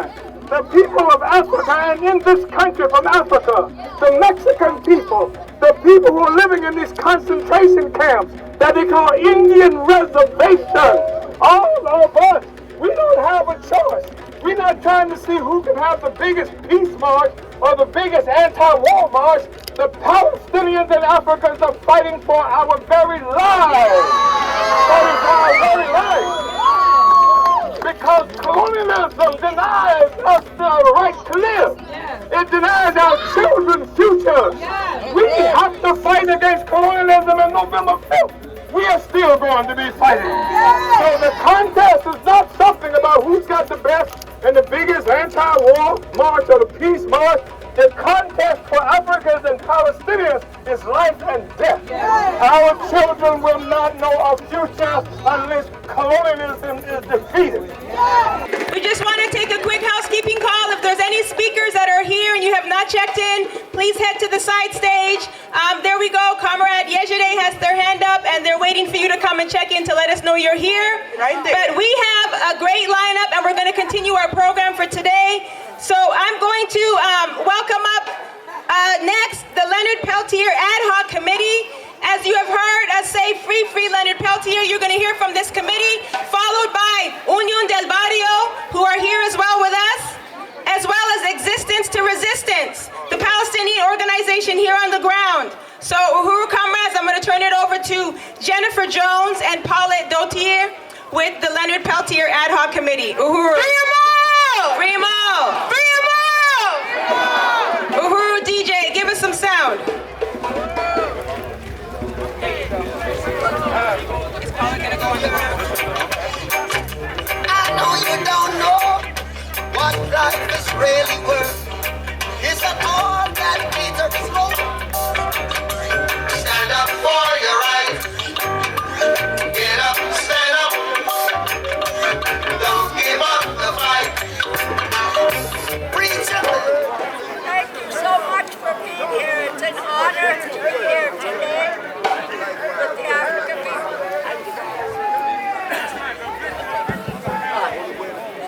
Palestine, the people of Africa, and in this country from Africa, the Mexican people, the people who are living in these concentration camps that they call Indian reservations. All of us, we don't have a choice. We're not trying to see who can have the biggest peace march or the biggest anti-war march. The Palestinians and Africans are fighting for our very lives. Fighting for our very lives. Because colonialism denies us the right to live. It denies our children's future. We have to fight against colonialism on November 5th. We are still going to be fighting. So the contest is not something about who's got the best and the biggest anti-war march or the peace march. The contest for Africans and Palestinians is life and death. Our children will not know a future unless colonialism is defeated. We just want to take a quick housekeeping call. If there's any speakers that are here and you have not checked in, please head to the side stage. There we go. Comrade Yejide has their hand up and they're waiting for you to come and check in to let us know you're here. Right there. But we have a great lineup and we're going to continue our program for today. So I'm going to welcome up next the Leonard Peltier Ad Hoc Committee. As you have heard us say, free Leonard Peltier. You're going to hear from this committee, followed by Unión del Barrio, who are here as well with us, as well as Existence to Resistance, the Palestinian organization here on the ground. So, Uhuru comrades, I'm going to turn it over to Jennifer Jones and Paulette Dautier with the Leonard Peltier Ad Hoc Committee. Uhuru. Free 'em all! Free 'em all! Free 'em all! Uhuru DJ, give us some sound. I know you don't know what life is really worth. It's an all that glitters is gold. Stand up for your rights. Get up, stand up. Don't give up the fight. Reach up. Thank you so much for being here. It's an honor to be here today with the African people.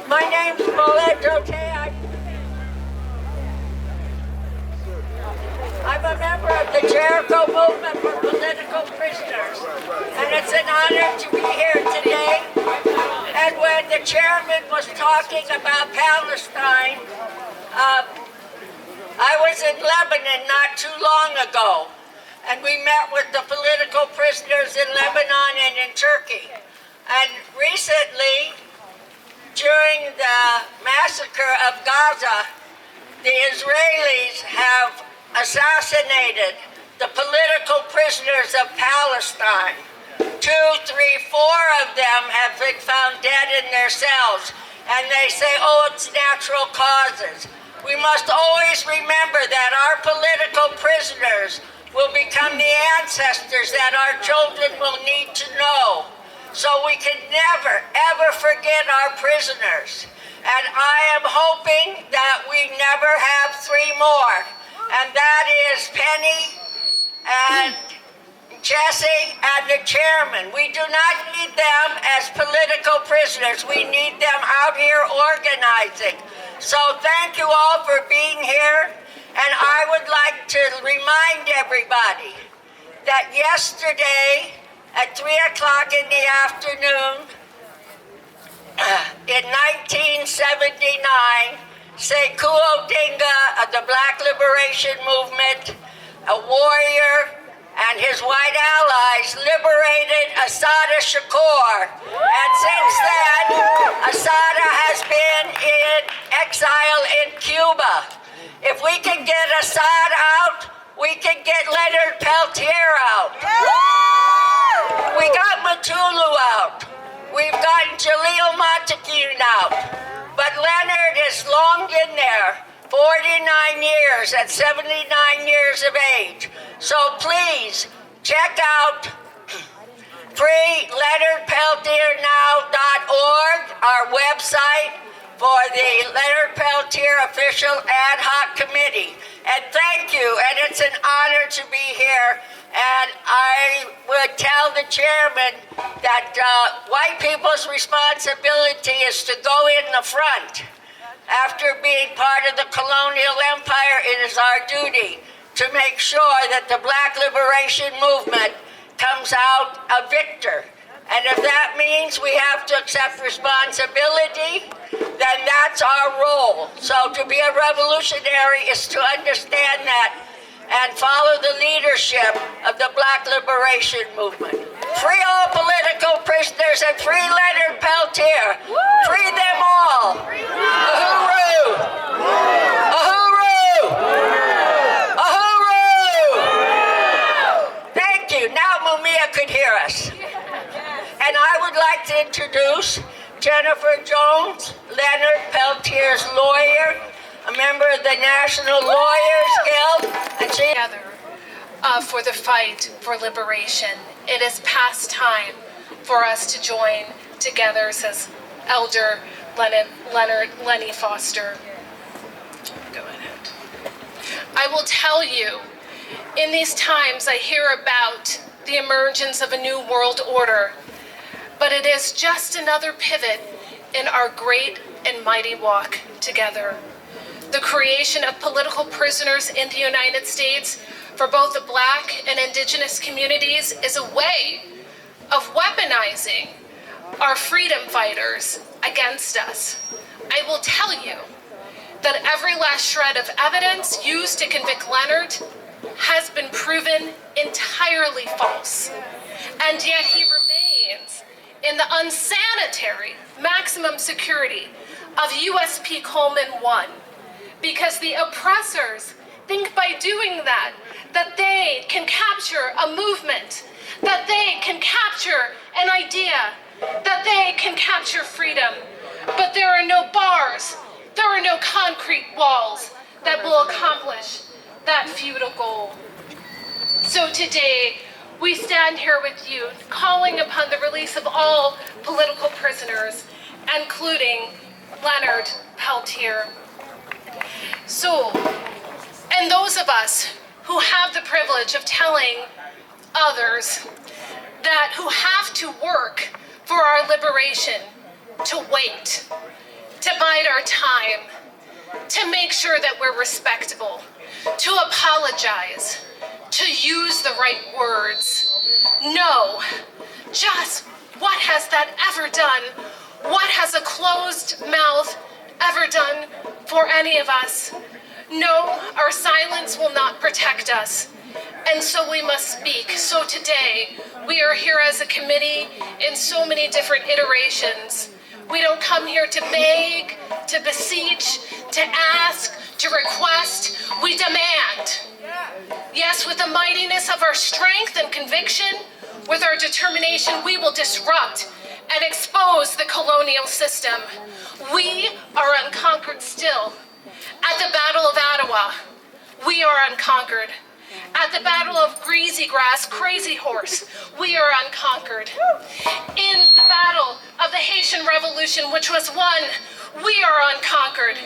My name's Paulette Dautier. I'm a member of the Jericho Movement for Political Prisoners, and it's an honor to be here today. And when the chairman was talking about Palestine, I was in Lebanon not too long ago, and we met with the political prisoners in Lebanon and in Turkey. And recently, during the massacre of Gaza, the Israelis have assassinated the political prisoners of Palestine. 2, 3, 4 of them have been found dead in their cells, and they say, oh, it's natural causes. We must always remember that our political prisoners will become the ancestors that our children will need to know. So we can never, ever forget our prisoners. And I am hoping that we never have 3 more. And that is Penny and Jesse and the chairman. We do not need them as political prisoners. We need them out here organizing. So thank you all for being here. And I would like to remind everybody that yesterday at 3 o'clock in the afternoon, in 1979, Sekou Odinga of the Black Liberation Movement, a warrior, and his white allies liberated Assata Shakur. And since then, Assata has been in exile in Cuba. If we can get Assad out, we can get Leonard Peltier out. We got Matulu out. We've gotten Jalil Montequin out. But Leonard is long in there, 49 years at 79 years of age. So please check out freeleonardpeltiernow.org, our website for the Leonard Peltier Official Ad Hoc Committee. And thank you, and it's an honor to be here. And I would tell the chairman that white people's responsibility is to go in the front. After being part of the colonial empire, it is our duty to make sure that the Black liberation movement comes out a victor. And if that means we have to accept responsibility, then that's our role. So to be a revolutionary is to understand that and follow the leadership of the Black liberation movement. Free all political prisoners and free Leonard Peltier. Free them all. Uhuru! Uhuru! Uhuru! Thank you. Now Mumia could hear us. And I would like to introduce Jennifer Jones, Leonard Peltier's lawyer, a member of the National Lawyers Guild, and she together for the fight for liberation. It is past time for us to join together, says Elder Lenny Foster. Go ahead. I will tell you, in these times I hear about the emergence of a new world order, but it is just another pivot in our great and mighty walk together. The creation of political prisoners in the United States for both the Black and Indigenous communities is a way of weaponizing our freedom fighters against us. I will tell you that every last shred of evidence used to convict Leonard has been proven entirely false, and yet he remains in the unsanitary maximum security of USP Coleman 1. Because the oppressors think by doing that they can capture a movement, that they can capture an idea, that they can capture freedom. But there are no bars, there are no concrete walls that will accomplish that futile goal. So today, we stand here with you, calling upon the release of all political prisoners, including Leonard Peltier. So, and those of us who have the privilege of telling others that who have to work for our liberation, to wait, to bide our time, to make sure that we're respectable, to apologize, to use the right words. No, just what has that ever done? What has a closed mouth ever done for any of us? No, our silence will not protect us, and so we must speak. So today, we are here as a committee in so many different iterations. We don't come here to beg, to beseech, to ask, to request. We demand. Yes, with the mightiness of our strength and conviction, with our determination, we will disrupt and expose the colonial system. We are unconquered still. At the Battle of Ottawa, we are unconquered. At the Battle of Greasy Grass, Crazy Horse, we are unconquered. In the Battle of the Haitian Revolution, which was won, we are unconquered.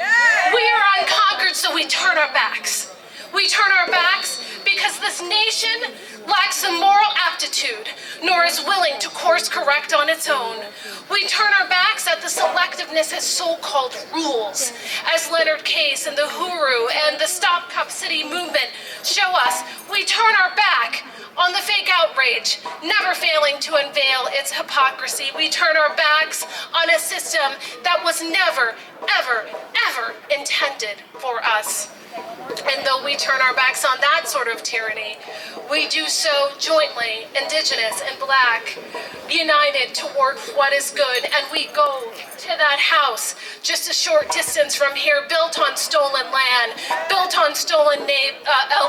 We are unconquered, so we turn our backs. We turn our backs because this nation lacks the moral aptitude, nor is willing to course correct on its own. We turn our backs at the selectiveness as so-called rules, as Leonard Case and the Uhuru and the Stop Cop City movement show us. We turn our back on the fake outrage, never failing to unveil its hypocrisy. We turn our backs on a system that was never, ever, ever intended for us. And though we turn our backs on that sort of tyranny, we do so jointly, Indigenous and Black, united toward what is good. And we go to that house just a short distance from here, built on stolen land, built on stolen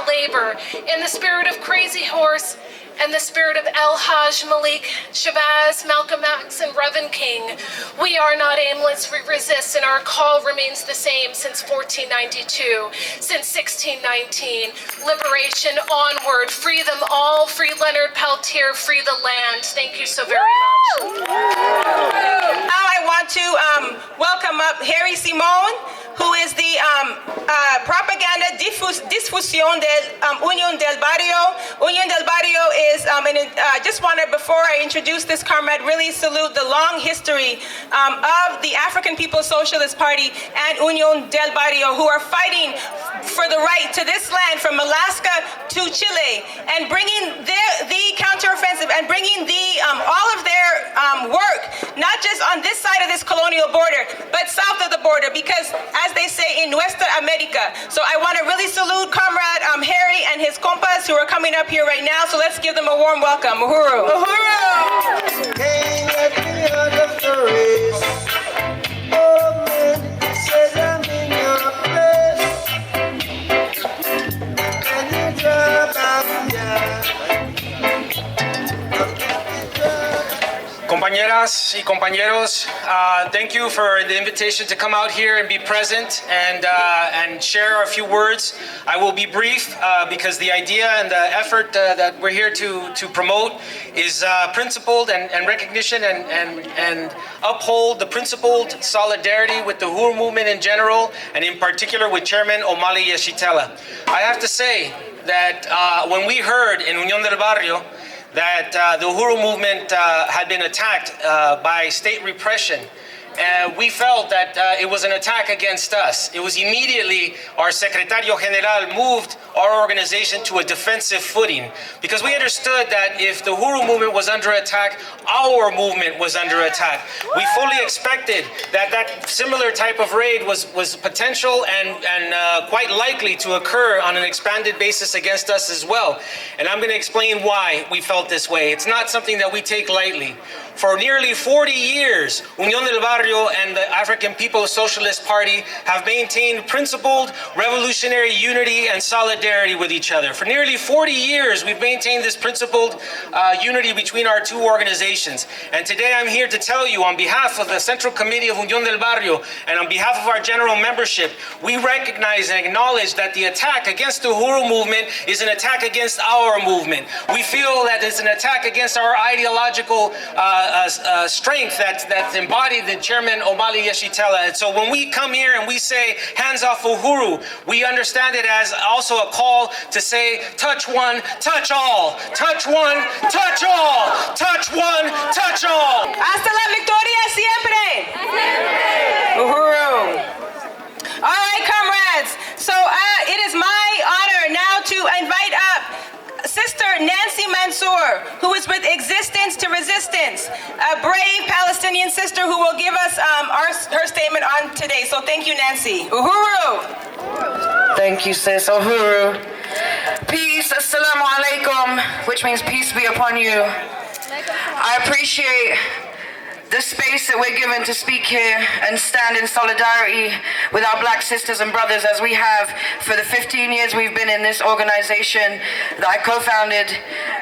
labor, in the spirit of Crazy Horse and the spirit of El Haj, Malik, Shabazz, Malcolm X, and Reverend King. We are not aimless, we resist, and our call remains the same since 1492, since 1619. Liberation onward, free them all, free Leonard Peltier, free the land. Thank you so very much. Now I want to welcome up Harry Simone, who is the propaganda diffuser difusión del Unión del Barrio. Unión del Barrio is, just wanted, before I introduce this comrade, really salute the long history of the African People's Socialist Party and Unión del Barrio, who are fighting for the right to this land from Alaska to Chile, and bringing the counteroffensive and bringing all of their work, not just on this side of this colonial border, but south of the border, because as they say, in Nuestra America. So I want to really salute Comrade Harry and his compas who are coming up here right now. So let's give them a warm welcome. Uhuru. Uhuru. Came at the end of the race. Oh man, he says I'm in your place. And you drop out, yeah. Compañeras y compañeros, thank you for the invitation to come out here and be present and share a few words. I will be brief because the idea and the effort that we're here to promote is principled and recognition and uphold the principled solidarity with the Uhuru movement in general, and in particular with Chairman Omali Yeshitela. I have to say that when we heard in Unión del Barrio that the Uhuru movement had been attacked by state repression, we felt that it was an attack against us. It was immediately our Secretario General moved our organization to a defensive footing, because we understood that if the Uhuru movement was under attack, our movement was under attack. We fully expected that that similar type of raid was potential and quite likely to occur on an expanded basis against us as well. And I'm going to explain why we felt this way. It's not something that we take lightly. For nearly 40 years, Unión del Barrio and the African People's Socialist Party have maintained principled revolutionary unity and solidarity with each other. For nearly 40 years, we've maintained this principled unity between our two organizations. And today I'm here to tell you, on behalf of the Central Committee of Unión del Barrio and on behalf of our general membership, we recognize and acknowledge that the attack against the Uhuru movement is an attack against our movement. We feel that it's an attack against our ideological strength that's embodied in Chairman Omali Yeshitela. And so when we come here and we say hands off Uhuru, we understand it as also a call to say touch one, touch all, touch one, touch all, touch one, touch all. Hasta la victoria siempre. Uhuru. All right, comrades. So it is my honor now to invite up Sister Nancy Mansour, who is with Existence to Resistance, a brave Palestinian sister who will give us her statement on today. So thank you, Nancy. Uhuru. Thank you, sis. Uhuru. Peace, assalamu alaikum, which means peace be upon you. I appreciate the space that we're given to speak here and stand in solidarity with our black sisters and brothers, as we have for the 15 years we've been in this organization that I co-founded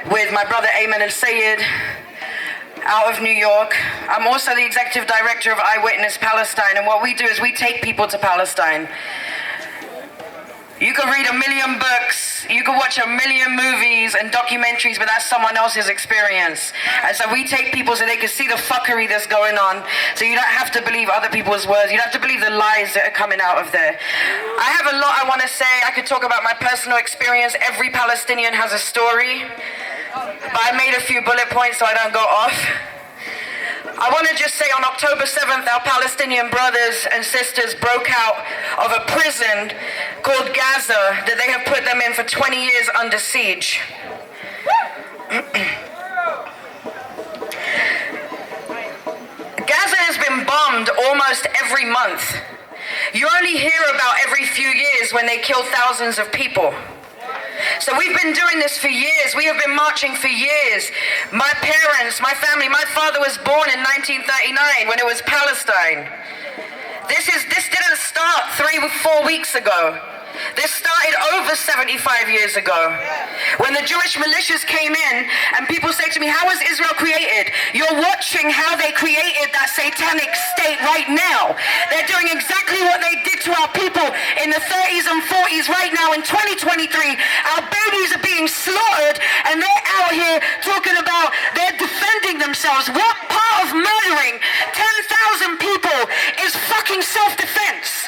with my brother Ayman El-Sayed out of New York. I'm also the executive director of Eyewitness Palestine, and what we do is we take people to Palestine. You can read 1 million books, you can watch 1 million movies and documentaries, but that's someone else's experience. And so we take people so they can see the fuckery that's going on, so you don't have to believe other people's words, you don't have to believe the lies that are coming out of there. I have a lot I want to say. I could talk about my personal experience. Every Palestinian has a story, but I made a few bullet points so I don't go off. I want to just say on October 7th, our Palestinian brothers and sisters broke out of a prison called Gaza that they have put them in for 20 years under siege. Gaza has been bombed almost every month. You only hear about every few years when they kill thousands of people. So we've been doing this for years. We have been marching for years. My parents, my family, my father was born in 1939 when it was Palestine. This didn't start 3 or 4 weeks ago. This started over 75 years ago, when the Jewish militias came in, and people say to me, how was Israel created? You're watching how they created that satanic state right now. They're doing exactly what they did to our people in the 30s and 40s right now in 2023. Our babies are being slaughtered, and they're out here talking about they're defending themselves. What part of murdering 10,000 people is fucking self-defense?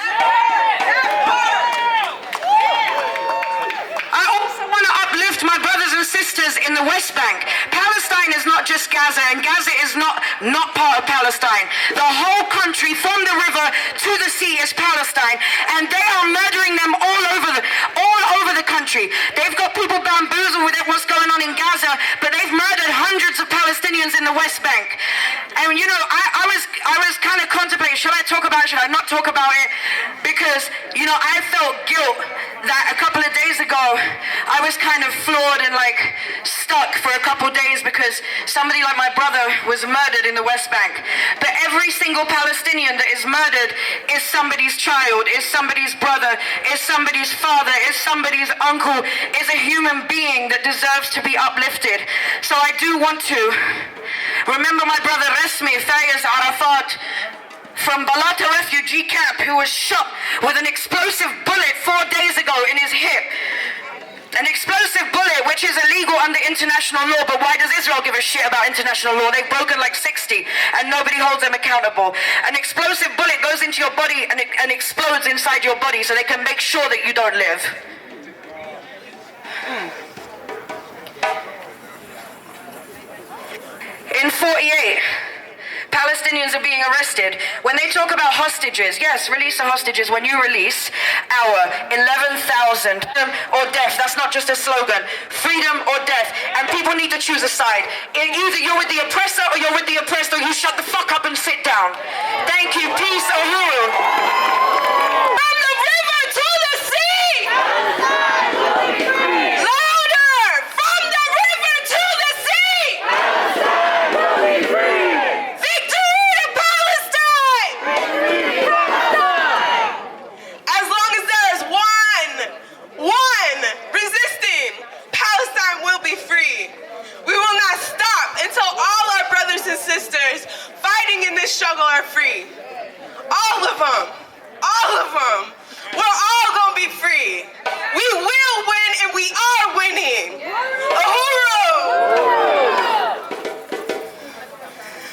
not part of Palestine. The whole country from the river to the sea is Palestine, and they are murdering them all over the country. They've got people bamboozled with what's going on in Gaza, but they've murdered hundreds of Palestinians in the West Bank. And you know, I was kind of contemplating, should I talk about it, should I not talk about it? Because, you know, I felt guilt that a couple of days ago, I was kind of floored and like stuck for a couple days because somebody like my brother was murdered in the West Bank. But every single Palestinian that is murdered is somebody's child, is somebody's brother, is somebody's father, is somebody's uncle, is a human being that deserves to be uplifted. So I do want to remember my brother Resmi Fayez Arafat from Balata refugee camp, who was shot with an explosive bullet 4 days ago in his hip. An explosive bullet, which is illegal under international law, but why does Israel give a shit about international law? They've broken like 60 and nobody holds them accountable. An explosive bullet goes into your body and explodes inside your body so they can make sure that you don't live. In 48, Palestinians are being arrested. When they talk about hostages, yes, release the hostages. When you release our 11,000, or death, that's not just a slogan, freedom or death, and people need to choose a side. Either you're with the oppressor or you're with the oppressed, or you shut the fuck up and sit down. Thank you, peace, uhuru. From the river to the sea! Louder! From the river to the sea! Victory to Palestine! As long as there is one resisting, Palestine will be free. We will not stop until all our brothers and sisters fighting in this struggle are free. All of them. All of them. We're all gonna be free. We will win and we are winning. Uhuru!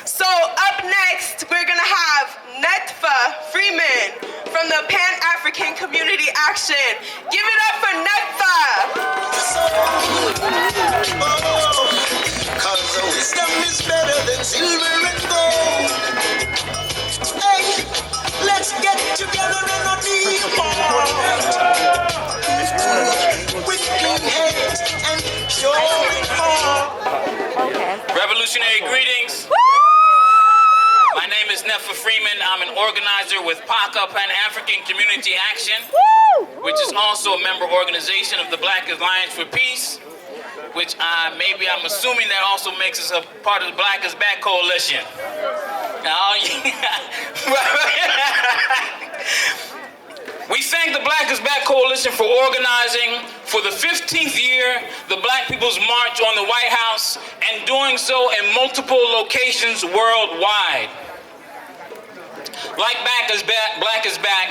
So up next, we're gonna have Netfa Freeman from the Pan-African Community Action. Give it up for Netfa! Cause the wisdom is better than silver and gold. Hey, let's get together and not be apart. With clean heads and pure heart. Revolutionary greetings. My name is Netfa Freeman. I'm an organizer with PACA, Pan-African Community Action, which is also a member organization of the Black Alliance for Peace, which I'm assuming that also makes us a part of the Black is Back Coalition. Now, we thank the Black is Back Coalition for organizing for the 15th year the Black People's March on the White House and doing so in multiple locations worldwide. Like Black is Back,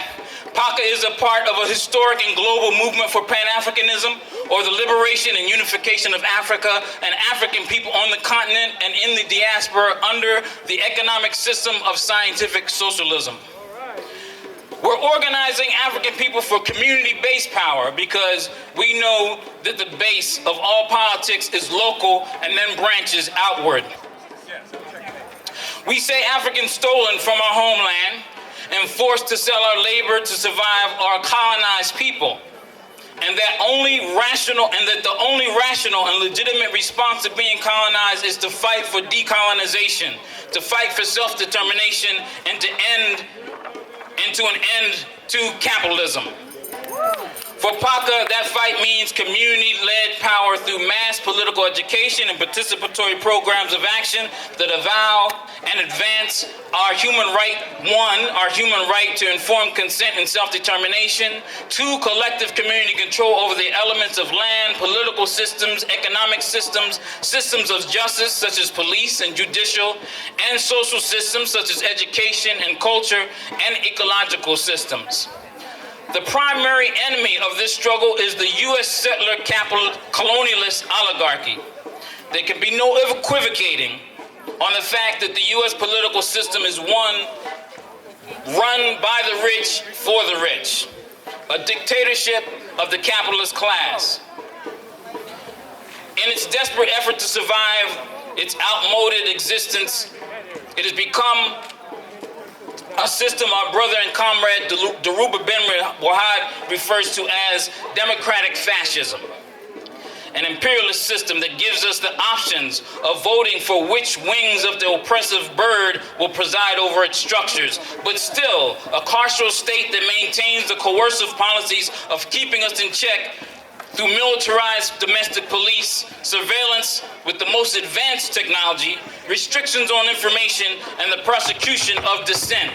PACA is a part of a historic and global movement for Pan-Africanism, or the liberation and unification of Africa and African people on the continent and in the diaspora under the economic system of scientific socialism. We're organizing African people for community-based power because we know that the base of all politics is local and then branches outward. We say Africans stolen from our homeland and forced to sell our labor to survive our colonized people. And that the only rational and legitimate response to being colonized is to fight for decolonization, to fight for self-determination, and to an end to capitalism. For PACA, that fight means community-led power through mass political education and participatory programs of action that avow and advance our human right, one, our human right to informed consent and self-determination, two, collective community control over the elements of land, political systems, economic systems, systems of justice such as police and judicial, and social systems such as education and culture, and ecological systems. The primary enemy of this struggle is the U.S. settler colonialist oligarchy. There can be no equivocating on the fact that the U.S. political system is one run by the rich for the rich, a dictatorship of the capitalist class. In its desperate effort to survive its outmoded existence It has become a system our brother and comrade Dhoruba Ben Wahad refers to as democratic fascism, an imperialist system that gives us the options of voting for which wings of the oppressive bird will preside over its structures, but still a carceral state that maintains the coercive policies of keeping us in check through militarized domestic police, surveillance with the most advanced technology, restrictions on information, and the prosecution of dissent.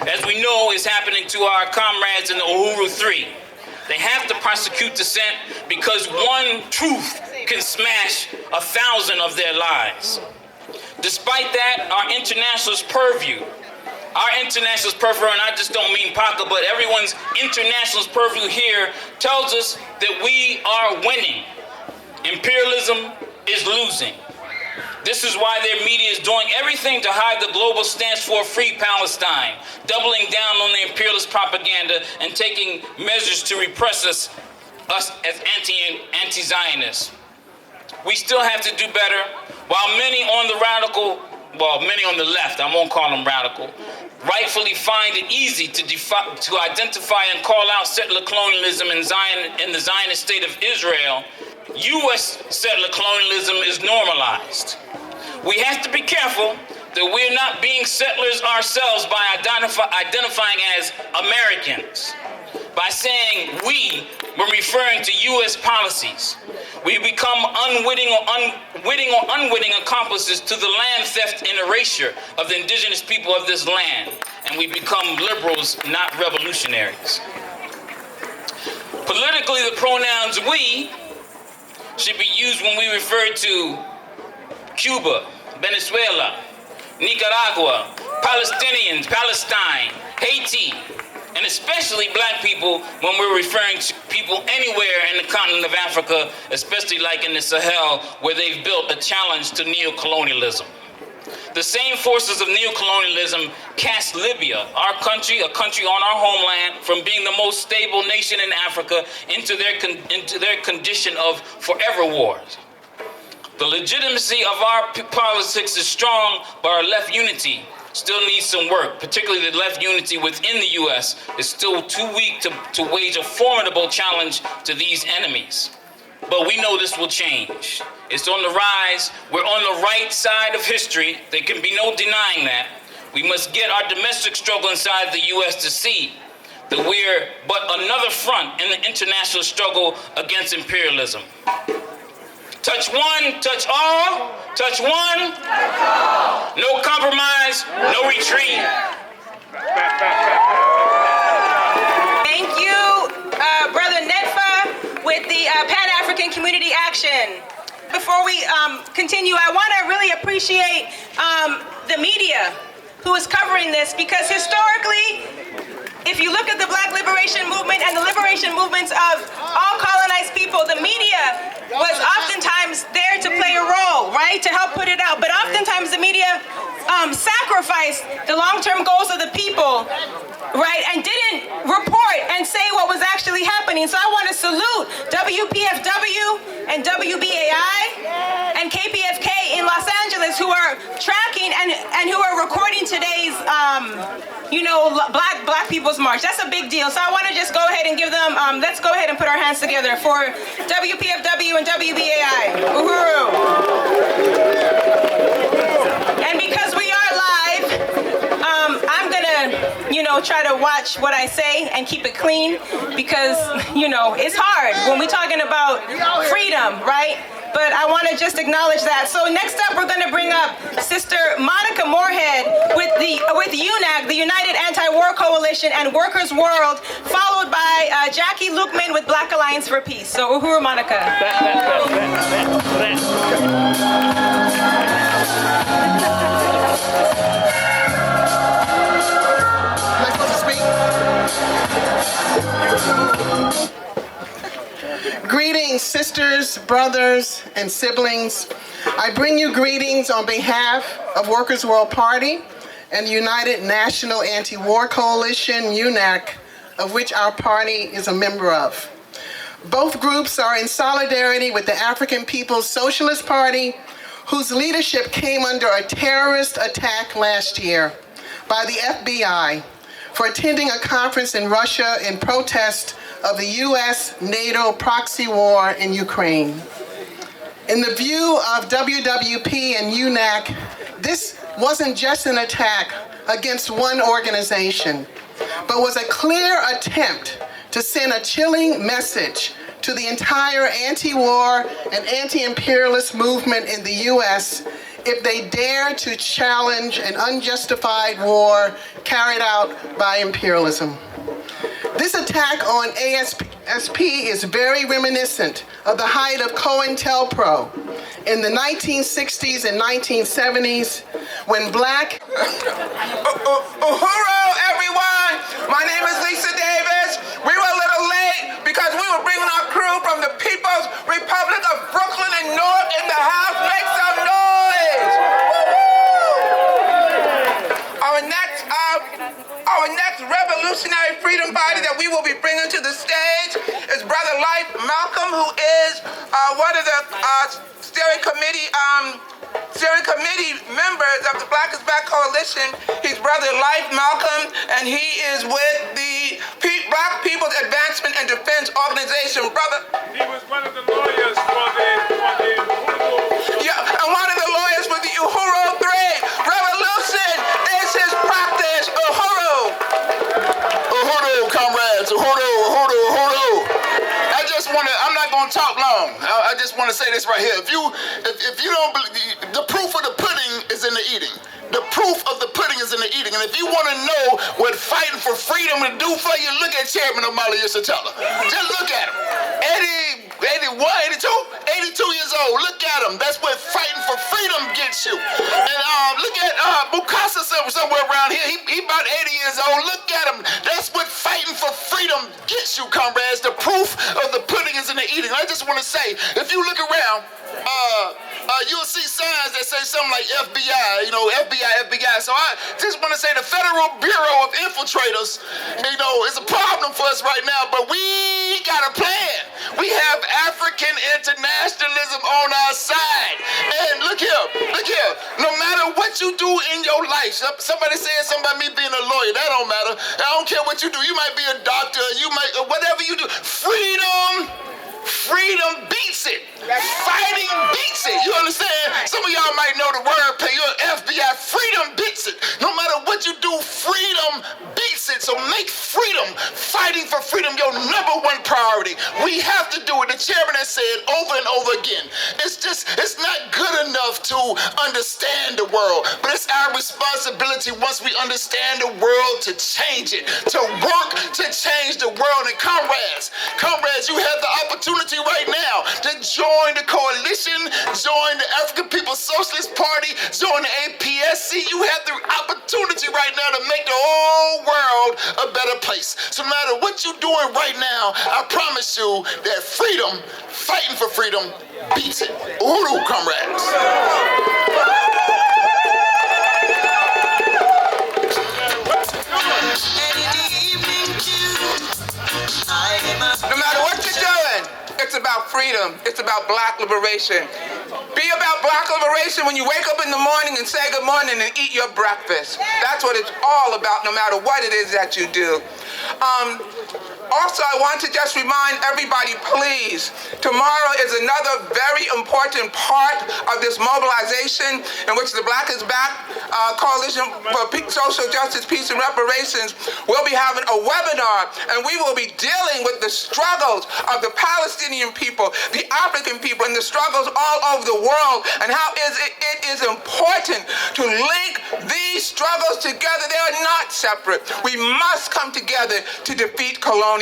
As we know is happening to our comrades in the Uhuru 3. They have to prosecute dissent because one truth can smash 1,000 of their lies. Despite that, our internationalist purview, and I just don't mean PACA, but everyone's internationalist purview here tells us that we are winning. Imperialism is losing. This is why their media is doing everything to hide the global stance for a free Palestine, doubling down on the imperialist propaganda and taking measures to repress us as anti-Zionists. We still have to do better. While many on the left, I won't call them radical, rightfully find it easy to identify and call out settler colonialism in the Zionist state of Israel, U.S. settler colonialism is normalized. We have to be careful that we're not being settlers ourselves by identifying as Americans. By saying we when referring to U.S. policies, we become unwitting or unwitting accomplices to the land theft and erasure of the indigenous people of this land, and we become liberals, not revolutionaries. Politically, the pronouns we should be used when we refer to Cuba, Venezuela, Nicaragua, Palestinians, Palestine, Haiti, and especially black people when we're referring to people anywhere in the continent of Africa, especially like in the Sahel, where they've built a challenge to neocolonialism. The same forces of neocolonialism cast Libya, our country, a country on our homeland, from being the most stable nation in Africa into their condition of forever wars. The legitimacy of our politics is strong, but our left unity still needs some work, particularly the left unity within the U.S. is still too weak to wage a formidable challenge to these enemies. But we know this will change. It's on the rise. We're on the right side of history. There can be no denying that. We must get our domestic struggle inside the U.S. to see that we're but another front in the international struggle against imperialism. Touch one, touch all. Touch one, no compromise, no retreat. Thank you, Brother Netfa, with the Pan-African Community Action. Before we continue, I want to really appreciate the media who is covering this, because historically, if you look at the Black liberation movement and the liberation movements of all colonized people, the media was oftentimes there to play a role, right, to help put it out. But oftentimes the media sacrificed the long-term goals of the people, right, and didn't report and say what was actually happening. So I want to salute WPFW and WBAI and KPFK in Los Angeles, who are tracking and who are recording today's Black People's March. That's a big deal. So I want to just go ahead and give them, let's go ahead and put our hands together for WPFW and WBAI. Uhuru. And because we are live, I'm gonna, try to watch what I say and keep it clean, because, it's hard when we're talking about freedom, right? But I want to just acknowledge that. So next up, we're going to bring up Sister Monica Moorhead with UNAC, the United Anti-War Coalition, and Workers' World, followed by Jackie Lukman with Black Alliance for Peace. So Uhuru, Monica. Am I supposed to speak? Greetings, sisters, brothers, and siblings. I bring you greetings on behalf of Workers' World Party and the United National Anti-War Coalition, UNAC, of which our party is a member of. Both groups are in solidarity with the African People's Socialist Party, whose leadership came under a terrorist attack last year by the FBI for attending a conference in Russia in protest of the US-NATO proxy war in Ukraine. In the view of WWP and UNAC, this wasn't just an attack against one organization, but was a clear attempt to send a chilling message to the entire anti-war and anti-imperialist movement in the US if they dare to challenge an unjustified war carried out by imperialism. This attack on ASP is very reminiscent of the height of COINTELPRO in the 1960s and 1970s when black... Uhuru, everyone! My name is Lisa Davis. We were a little late because we were bringing our crew from the People's Republic of Brooklyn and Newark in the house. Make some noise! Our next revolutionary freedom fighter that we will be bringing to the stage is Brother Life Malcolm, who is one of the steering committee members of the Black is Back Coalition. He's Brother Life Malcolm, and he is with the Black People's Advancement and Defense Organization. Brother, he was one of the lawyers for the Uhuru. Yeah, and one of the lawyers for the Uhuru 3. Revolution is his practice. Uhuru. Uhuru, comrades. Uhuru, Uhuru, Uhuru. I'm not going to talk long. I just want to say this right here. If you don't believe, the proof of the pudding is in the eating. The proof of the pudding is in the eating. And if you want to know what fighting for freedom will do for you, look at Chairman Omali Yeshitela. Just look at him. 82 years old. Look at him. That's what fighting for freedom gets you. And look at Mukasa somewhere around here. He about 80 years old. Look at him. That's what fighting for freedom gets you, comrades. The proof of the pudding is in the eating. I just want to say, if you look around, you'll see signs that say something like FBI, FBI. So I just want to say the Federal Bureau of Infiltrators, is a problem for us right now, but we got a plan. We have African internationalism on our side. And look here. No matter what you do in your life, somebody said something about me being a lawyer. That don't matter. I don't care what you do. You might be a doctor. You might, whatever you do. Freedom beats it. Fighting beats it. You understand? Some of y'all might know the word, you're FBI. Freedom beats it. No matter what you do, freedom beats it. So make freedom, fighting for freedom, your number one priority. We have to do it. The chairman has said over and over again. It's not good enough to understand the world, but it's our responsibility once we understand the world to change it, to work to change the world. And comrades, you have the opportunity right now to join the coalition, join the African People's Socialist Party, join the APSC. You have the opportunity right now to make the whole world a better place. So no matter what you're doing right now, I promise you that freedom, fighting for freedom, beats it. Uhuru, comrades. No matter what you're doing, it's about freedom. It's about black liberation. Be about black liberation when you wake up in the morning and say good morning and eat your breakfast. That's what it's all about, no matter what it is that you do. Also, I want to just remind everybody, please, tomorrow is another very important part of this mobilization in which the Black is Back Coalition for Social Justice, Peace, and Reparations will be having a webinar, and we will be dealing with the struggles of the Palestinian people, the African people, and the struggles all over the world, and how it is important to link these struggles together. They are not separate. We must come together to defeat colonialism.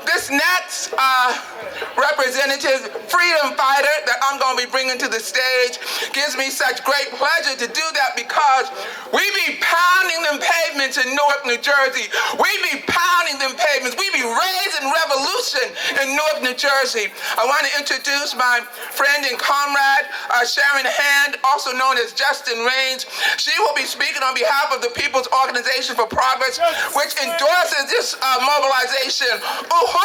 This next representative freedom fighter that I'm going to be bringing to the stage gives me such great pleasure to do that because we be pounding them pavements in Newark, New Jersey. We be pounding them pavements. We be raising revolution in Newark, New Jersey. I want to introduce my friend and comrade, Sharon Hand, also known as Justin Raines. She will be speaking on behalf of the People's Organization for Progress, which endorses this mobilization. Uhuru!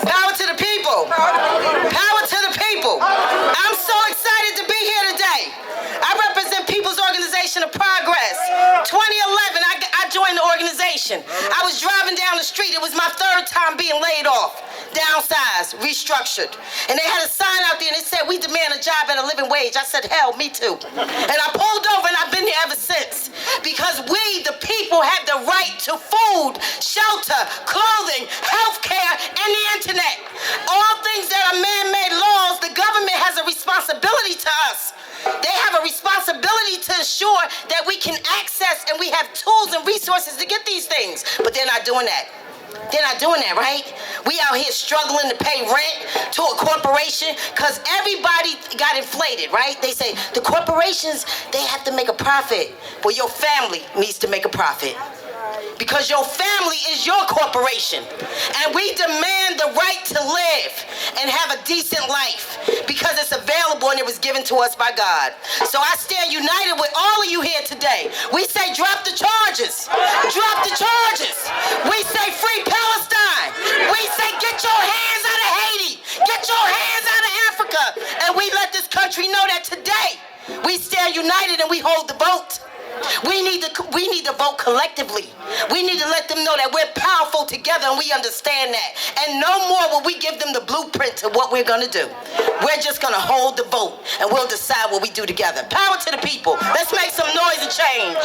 Power to the people! Power to the people! joined the organization. I was driving down the street. It was my third time being laid off, downsized, restructured. And they had a sign out there and it said, "We demand a job at a living wage." I said, hell, me too. And I pulled over and I've been here ever since. Because we, the people, have the right to food, shelter, clothing, health care, and the internet. All things that are man-made laws, the government has a responsibility to us. They have a responsibility to ensure that we can access and we have tools and resources to get these things. But they're not doing that. They're not doing that, right? We out here struggling to pay rent to a corporation because everybody got inflated, right? They say the corporations, they have to make a profit. Well, your family needs to make a profit. Because your family is your corporation. And we demand the right to live and have a decent life because it's available and it was given to us by God. So I stand united with all of you here today. We say drop the charges. Drop the charges. We say free Palestine. We say get your hands out of Haiti. Get your hands out of Africa. And we let this country know that today we stand united and we hold the vote. We need to vote collectively. We need to let them know that we're powerful together and we understand that. And no more will we give them the blueprint to what we're going to do. We're just going to hold the vote and we'll decide what we do together. Power to the people. Let's make some noise and change.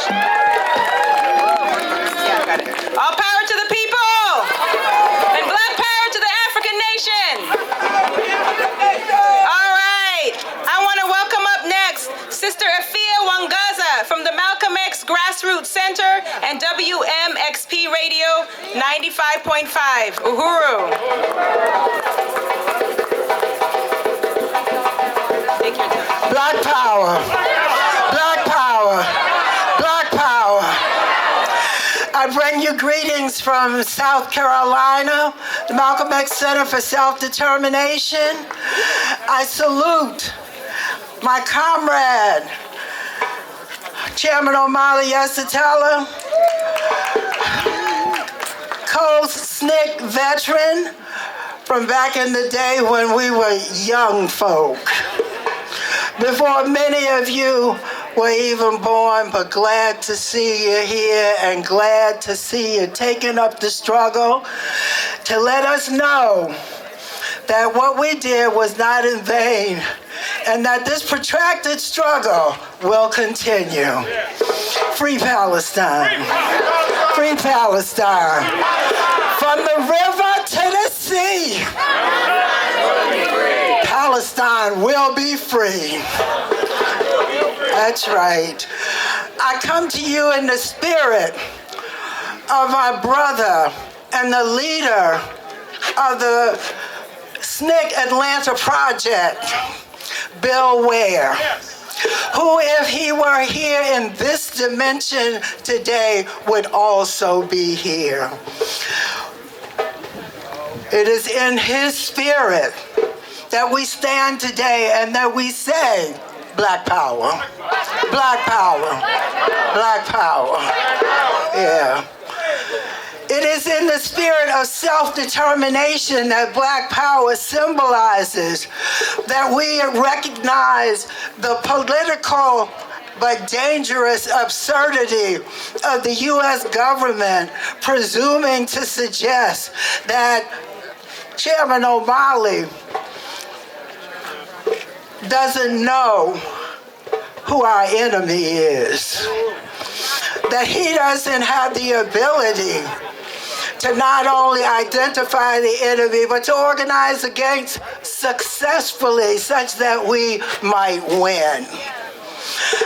All power to the people. And black power to the African nation. All right. I want to welcome up next Sister Afia Wangaza from the Malcolm X Grassroots Center and WMXP Radio 95.5. Uhuru. Take your time. Black power. Black power. Black power. I bring you greetings from South Carolina, the Malcolm X Center for Self-Determination. I salute my comrade, Chairman Omali Yeshitela, co-SNCC veteran from back in the day when we were young folk. Before many of you were even born, but glad to see you here and glad to see you taking up the struggle to let us know that what we did was not in vain and that this protracted struggle will continue. Free Palestine. Free Palestine. From the river to the sea, Palestine will be free. That's right. I come to you in the spirit of our brother and the leader of the SNCC Atlanta Project, Bill Ware, who, if he were here in this dimension today, would also be here. It is in his spirit that we stand today and that we say, Black power, black power, black power. Yeah. It is in the spirit of self-determination that black power symbolizes that we recognize the political but dangerous absurdity of the U.S. government presuming to suggest that Chairman Omali doesn't know who our enemy is, that he doesn't have the ability to not only identify the enemy, but to organize against successfully such that we might win.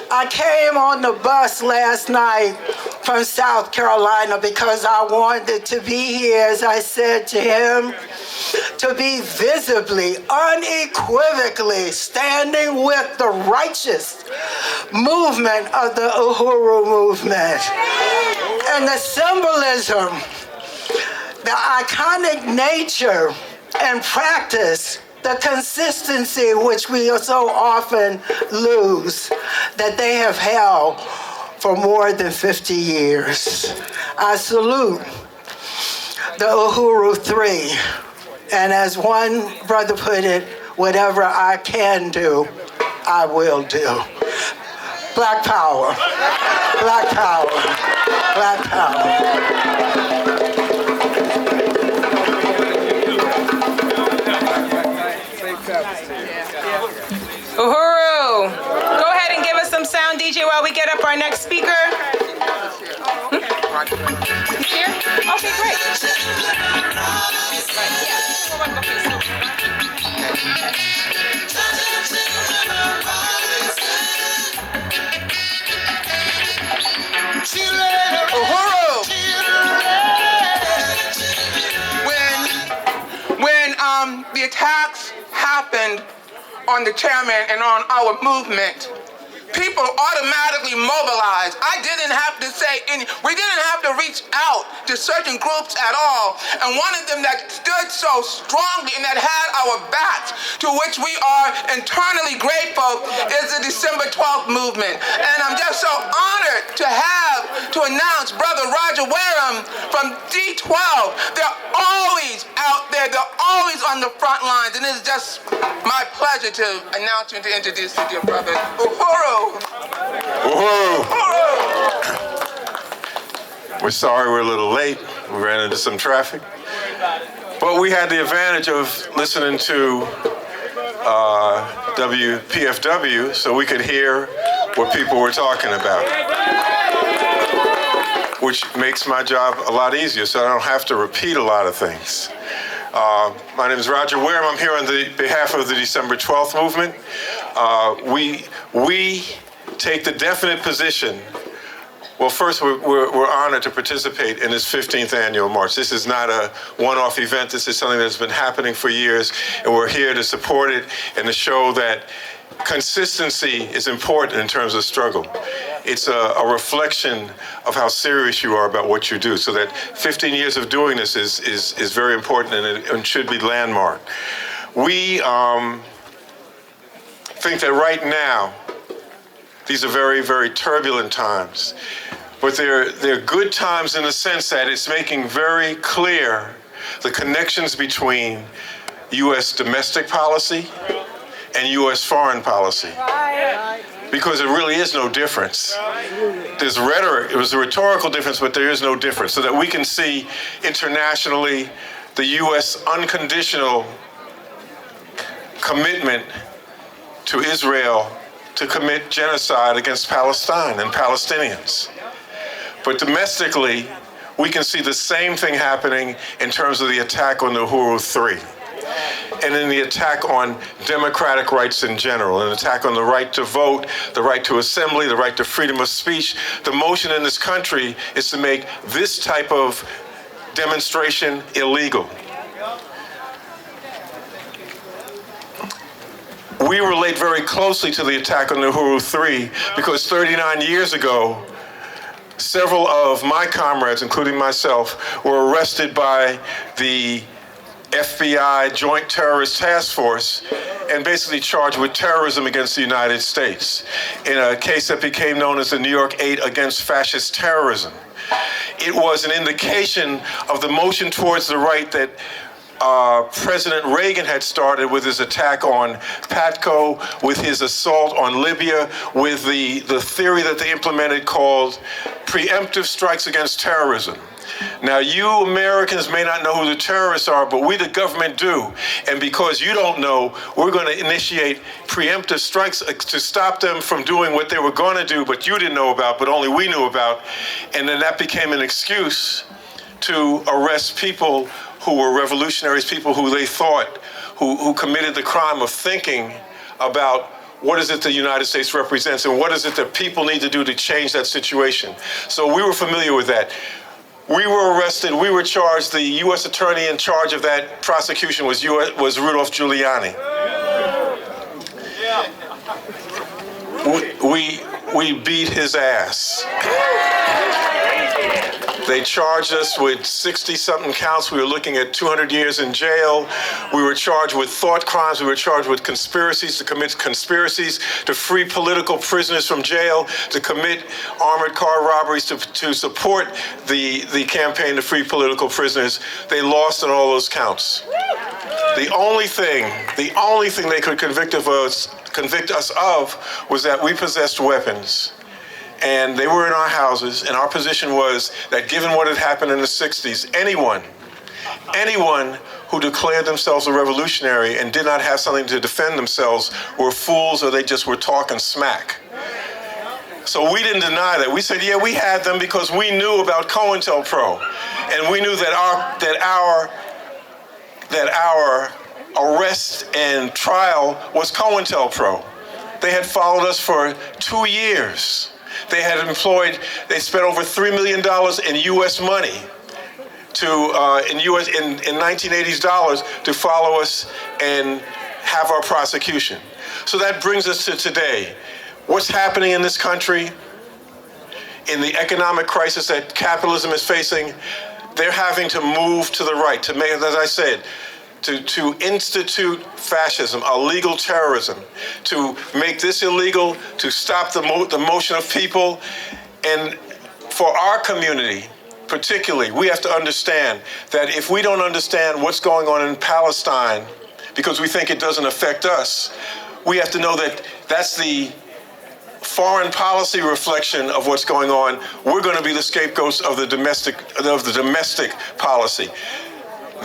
I came on the bus last night from South Carolina because I wanted to be here, as I said to him, to be visibly, unequivocally standing with the righteous movement of the Uhuru movement. And the symbolism, the iconic nature and practice, the consistency which we so often lose, that they have held for more than 50 years. I salute the Uhuru Three, and as one brother put it, whatever I can do, I will do. Black power, black power. Black power. Uhuru! Go ahead and give us some sound, DJ, while we get up our next speaker. He's here? Okay, great. Uhuru! When the attacks happened on the chairman and on our movement, people automatically mobilized. I didn't have to say we didn't have to reach out to certain groups at all. And one of them that stood so strongly and that had our backs, to which we are internally grateful, is the December 12th movement. And I'm just so honored to announce Brother Roger Wareham from D12. They're always out there. They're always on the front lines. And it's just my pleasure to announce you and to introduce you, dear brother. Uhuru! We're sorry we're a little late. We ran into some traffic. But we had the advantage of listening to WPFW so we could hear what people were talking about, which makes my job a lot easier so I don't have to repeat a lot of things. My name is Roger Wareham. I'm here on behalf of the December 12th movement. We take the definite position. Well, first, we're honored to participate in this 15th annual march. This is not a one-off event. This is something that's been happening for years, and we're here to support it and to show that consistency is important in terms of struggle. It's a reflection of how serious you are about what you do. So that 15 years of doing this is very important, and it should be landmark. We think that right now, these are very, very turbulent times. But they're good times in the sense that it's making very clear the connections between U.S. domestic policy and U.S. foreign policy. Because there really is no difference. There's rhetoric, it was a rhetorical difference, but there is no difference. So that we can see internationally the U.S. unconditional commitment to Israel to commit genocide against Palestine and Palestinians. But domestically, we can see the same thing happening in terms of the attack on the Uhuru 3. And in the attack on democratic rights in general, an attack on the right to vote, the right to assembly, the right to freedom of speech. The motion in this country is to make this type of demonstration illegal. We relate very closely to the attack on the Uhuru 3 because 39 years ago, several of my comrades, including myself, were arrested by the FBI Joint Terrorist Task Force and basically charged with terrorism against the United States in a case that became known as the New York 8 against fascist terrorism. It was an indication of the motion towards the right that President Reagan had started with his attack on PATCO, with his assault on Libya, with the theory that they implemented called preemptive strikes against terrorism. Now, you Americans may not know who the terrorists are, but we, the government, do. And because you don't know, we're going to initiate preemptive strikes to stop them from doing what they were going to do, but you didn't know about, but only we knew about. And then that became an excuse to arrest people who were revolutionaries, people who they thought, who committed the crime of thinking about what is it the United States represents and what is it that people need to do to change that situation. So we were familiar with that. We were arrested, we were charged. The U.S. attorney in charge of that prosecution was Rudolph Giuliani. We beat his ass. They charged us with 60-something counts. We were looking at 200 years in jail. We were charged with thought crimes. We were charged with conspiracies, to commit conspiracies, to free political prisoners from jail, to commit armored car robberies, to support the campaign to free political prisoners. They lost on all those counts. The only thing they could convict us of was that we possessed weapons and they were in our houses, and our position was that given what had happened in the 60s, anyone who declared themselves a revolutionary and did not have something to defend themselves were fools, or they just were talking smack. So we didn't deny that. We said, yeah, we had them because we knew about COINTELPRO, and we knew that our arrest and trial was COINTELPRO. They had followed us for 2 years. They spent over $3 million in U.S. money in 1980s dollars to follow us and have our prosecution. So that brings us to today. What's happening in this country, in the economic crisis that capitalism is facing, they're having to move to the right, to make, as I said, to institute fascism, illegal terrorism, to make this illegal, to stop the motion of people. And for our community, particularly, we have to understand that if we don't understand what's going on in Palestine, because we think it doesn't affect us, we have to know that that's the foreign policy reflection of what's going on. We're going to be the scapegoats of the domestic policy.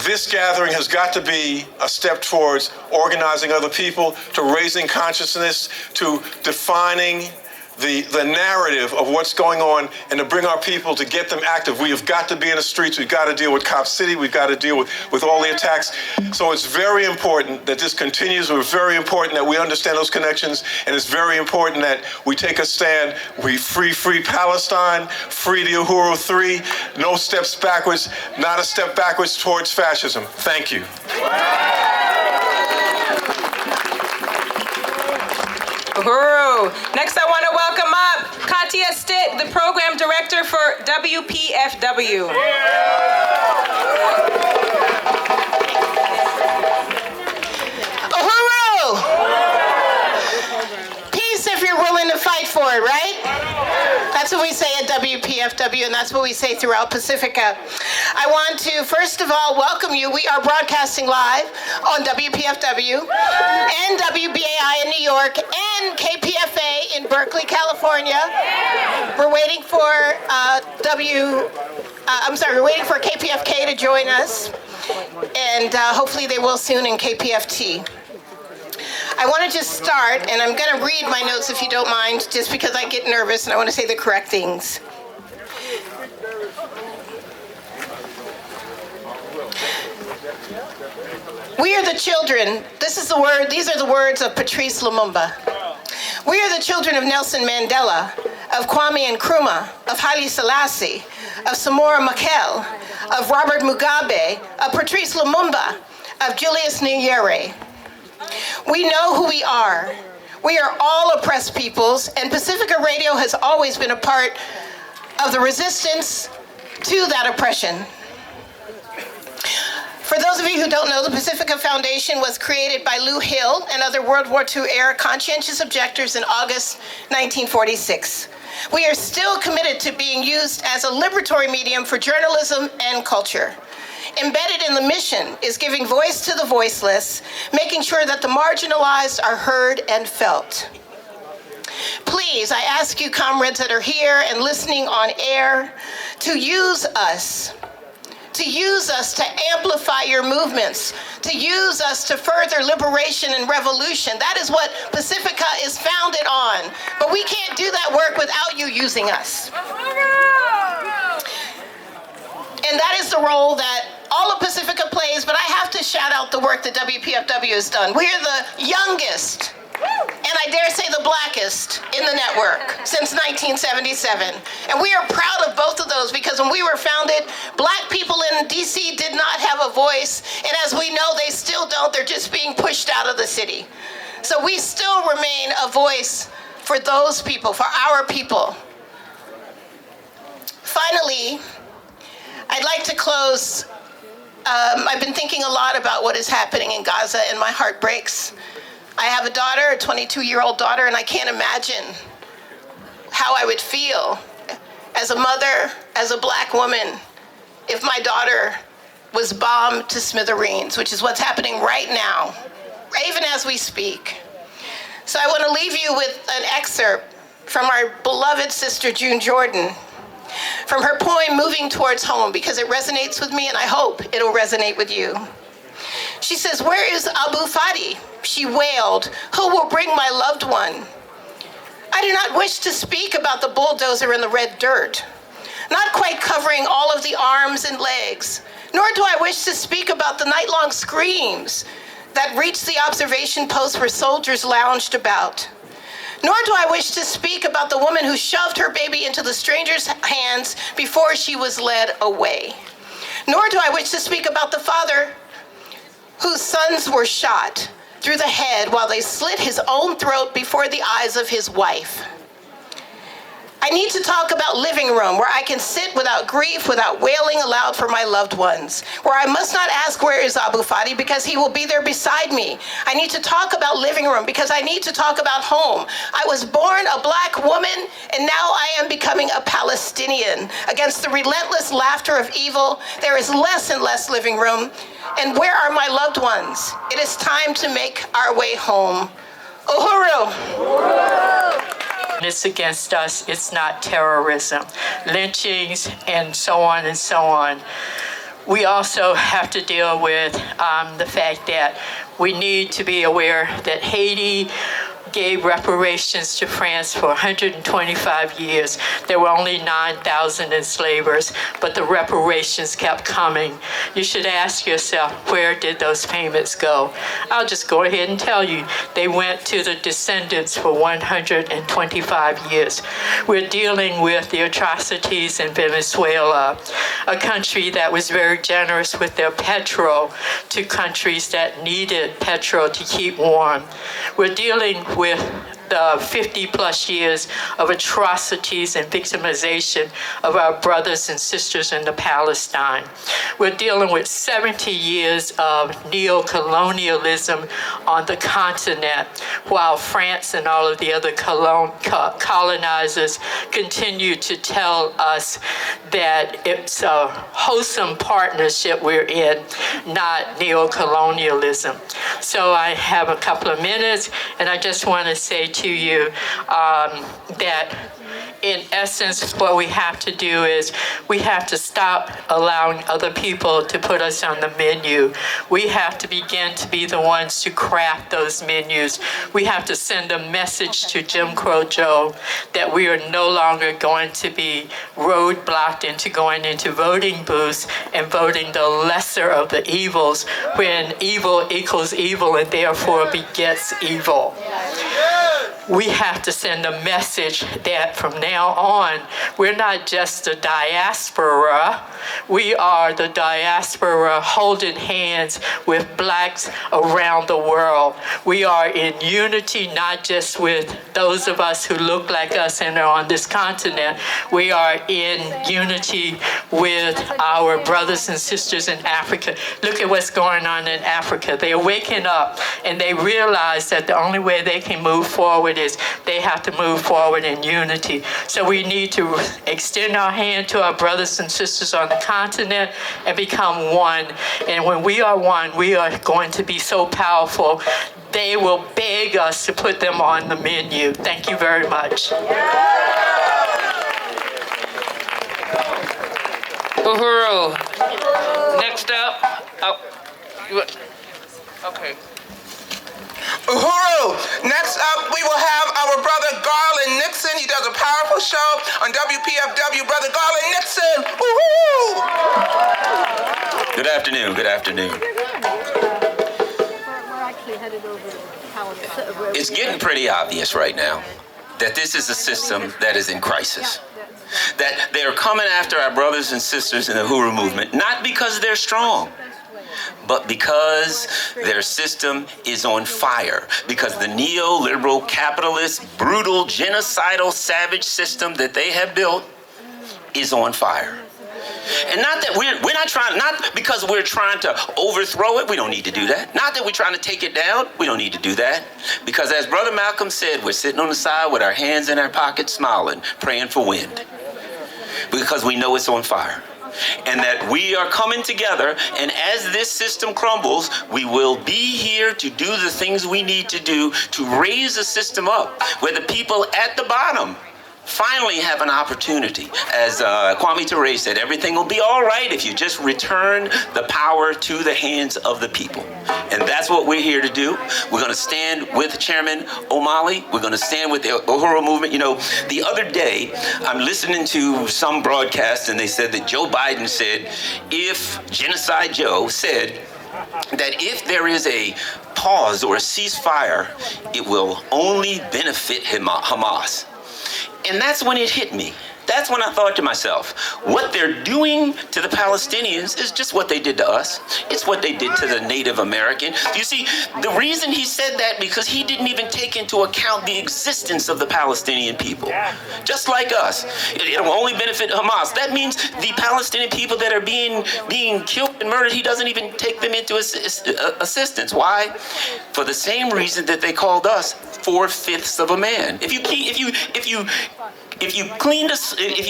This gathering has got to be a step towards organizing other people, to raising consciousness, to defining the narrative of what's going on, and to bring our people, to get them active. We have got to be in the streets. We've got to deal with Cop City. We've got to deal with all the attacks. So it's very important that this continues. It's very important that we understand those connections, and it's very important that we take a stand. We free Palestine, free the Uhuru 3, no steps backwards, not a step backwards towards fascism. Thank you. Uhuru. Next, I want to welcome up Katia Stitt, the program director for WPFW. Uhuru! Peace if you're willing to fight for it, right? That's what we say at WPFW, and that's what we say throughout Pacifica. I want to, first of all, welcome you. We are broadcasting live on WPFW and WBAI in New York and KPFA in Berkeley, California. We're waiting for we're waiting for KPFK to join us, and hopefully they will soon in KPFT. I want to just start, and I'm going to read my notes if you don't mind, just because I get nervous and I want to say the correct things. We are the children. These are the words of Patrice Lumumba. We are the children of Nelson Mandela, of Kwame Nkrumah, of Haile Selassie, of Samora Machel, of Robert Mugabe, of Patrice Lumumba, of Julius Nyerere. We know who we are. We are all oppressed peoples, and Pacifica Radio has always been a part of the resistance to that oppression. For those of you who don't know, the Pacifica Foundation was created by Lou Hill and other World War II-era conscientious objectors in August 1946. We are still committed to being used as a liberatory medium for journalism and culture. Embedded in the mission is giving voice to the voiceless, making sure that the marginalized are heard and felt. Please, I ask you, comrades that are here and listening on air, to use us to amplify your movements, to use us to further liberation and revolution. That is what Pacifica is founded on. But we can't do that work without you using us. And that is the role that all of Pacifica plays, but I have to shout out the work that WPFW has done. We're the youngest, and I dare say the blackest in the network since 1977. And we are proud of both of those, because when we were founded, black people in DC did not have a voice, and as we know, they still don't. They're just being pushed out of the city. So we still remain a voice for those people, for our people. Finally, I'd like to close. I've been thinking a lot about what is happening in Gaza, and my heart breaks. I have a daughter, a 22-year-old daughter, and I can't imagine how I would feel as a mother, as a black woman, if my daughter was bombed to smithereens, which is what's happening right now, even as we speak. So I want to leave you with an excerpt from our beloved sister June Jordan, from her poem Moving Towards Home, because it resonates with me and I hope it'll resonate with you. She says, "Where is Abu Fadi?" She wailed. "Who will bring my loved one?" I do not wish to speak about the bulldozer in the red dirt, not quite covering all of the arms and legs, nor do I wish to speak about the night-long screams that reached the observation post where soldiers lounged about. Nor do I wish to speak about the woman who shoved her baby into the stranger's hands before she was led away. Nor do I wish to speak about the father whose sons were shot through the head while they slit his own throat before the eyes of his wife. I need to talk about living room, where I can sit without grief, without wailing aloud for my loved ones, where I must not ask where is Abu Fadi because he will be there beside me. I need to talk about living room because I need to talk about home. I was born a black woman and now I am becoming a Palestinian. Against the relentless laughter of evil, there is less and less living room. And where are my loved ones? It is time to make our way home. Uhuru! It's against us, it's not terrorism. Lynchings and so on and so on. We also have to deal with the fact that we need to be aware that Haiti gave reparations to France for 125 years. There were only 9,000 enslavers, but the reparations kept coming. You should ask yourself, where did those payments go? I'll just go ahead and tell you, they went to the descendants for 125 years. We're dealing with the atrocities in Venezuela, a country that was very generous with their petrol to countries that needed petrol to keep warm. We're dealing with the 50 plus years of atrocities and victimization of our brothers and sisters in the Palestine. We're dealing with 70 years of neo-colonialism on the continent, while France and all of the other colonizers continue to tell us that it's a wholesome partnership we're in, not neo-colonialism. So I have a couple of minutes, and I just want to say to you that in essence, what we have to do is we have to stop allowing other people to put us on the menu. We have to begin to be the ones to craft those menus. We have to send a message to Jim Crow Joe that we are no longer going to be roadblocked into going into voting booths and voting the lesser of the evils when evil equals evil and therefore begets evil. We have to send a message that from now on, we're not just the diaspora, we are the diaspora holding hands with blacks around the world. We are in unity, not just with those of us who look like us and are on this continent. We are in unity with our brothers and sisters in Africa. Look at what's going on in Africa. They're waking up and they realize that the only way they can move forward is they have to move forward in unity. So we need to extend our hand to our brothers and sisters on the continent and become one. And when we are one, we are going to be so powerful, they will beg us to put them on the menu. Thank you very much. Uhuru. Next up, okay. Uhuru. Next up, we will have our brother Garland Nixon. He does a powerful show on WPFW. Brother Garland Nixon. Woohoo! Good afternoon. Good afternoon. It's getting pretty obvious right now that this is a system that is in crisis. That they are coming after our brothers and sisters in the Uhuru movement, not because they're strong, but because their system is on fire. Because the neoliberal, capitalist, brutal, genocidal, savage system that they have built is on fire. And not that we're not trying, not because we're trying to overthrow it, we don't need to do that. Not that we're trying to take it down, we don't need to do that. Because as Brother Malcolm said, we're sitting on the side with our hands in our pockets, smiling, praying for wind. Because we know it's on fire. and that we are coming together, and as this system crumbles, we will be here to do the things we need to do to raise the system up, where the people at the bottom finally have an opportunity. As Kwame Ture said, everything will be all right if you just return the power to the hands of the people. And that's what we're here to do. We're going to stand with Chairman O'Malley. We're going to stand with the Uhuru movement. You know, the other day, I'm listening to some broadcast, and they said that Joe Biden said, if Genocide Joe said that if there is a pause or a ceasefire, it will only benefit Hamas. And that's when it hit me. That's when I thought to myself, what they're doing to the Palestinians is just what they did to us. It's what they did to the Native American. You see, the reason he said that, because he didn't even take into account the existence of the Palestinian people. Just like us. It will only benefit Hamas. That means the Palestinian people that are being killed and murdered, he doesn't even take them into assistance. Why? For the same reason that they called us 4/5 of a man. If you